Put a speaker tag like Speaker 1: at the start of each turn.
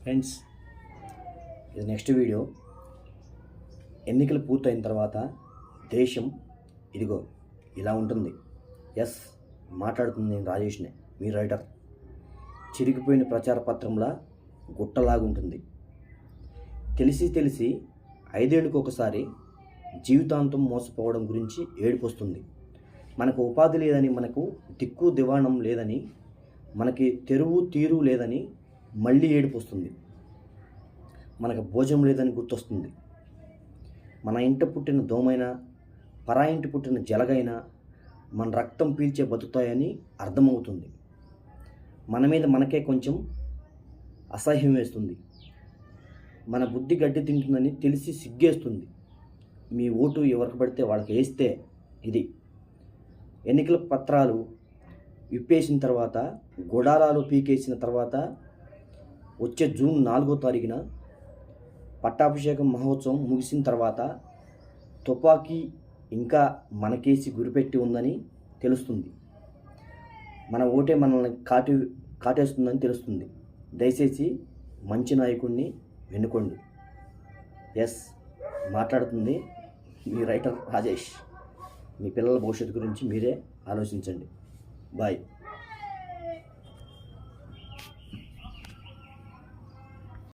Speaker 1: Friends, ఇది next video. ఎన్నికలు పూర్తయిన తర్వాత దేశం ఇదిగో ఇలా ఉంటుంది. ఎస్, మాట్లాడుతుంది నేను రాజేష్నే, మీ రైటర్. చిరిగిపోయిన ప్రచార పత్రంలా గుట్టలాగుంటుంది. తెలిసి 5 ఏళ్ళకు ఒకసారి జీవితాంతం మోసపోవడం గురించి ఏడుపొస్తుంది. మనకు ఉపాధి లేదని, మనకు దిక్కు దివాణం లేదని, మనకి తెరువు తీరు లేదని మళ్ళీ ఏడుపొస్తుంది. మనకు భోజనం లేదని గుర్తొస్తుంది. మన ఇంట పుట్టిన దోమైనా, పరా ఇంటి పుట్టిన జలగైనా మన రక్తం పీల్చే బతుకుతాయని అర్థమవుతుంది. మన మీద మనకే కొంచెం అసహ్యం వేస్తుంది. మన బుద్ధి గడ్డి తింటుందని తెలిసి సిగ్గేస్తుంది. మీ ఓటు ఎవరికి పడితే వాళ్ళకి వేస్తే ఇది. ఎన్నికల పత్రాలు విప్పేసిన తర్వాత, గుడారాలు పీకేసిన తర్వాత, వచ్చే జూన్ 4వ తారీఖున పట్టాభిషేకం మహోత్సవం ముగిసిన తర్వాత తుపాకీ ఇంకా మనకేసి గురిపెట్టి ఉందని తెలుస్తుంది. మన ఓటే మనల్ని కాటేస్తుందని తెలుస్తుంది. దయచేసి మంచి నాయకుడిని ఎన్నుకోండి. ఎస్, మాట్లాడుతుంది మీ రైటర్ రాజేష్. మీ పిల్లల భవిష్యత్తు గురించి మీరే ఆలోచించండి. బాయ్.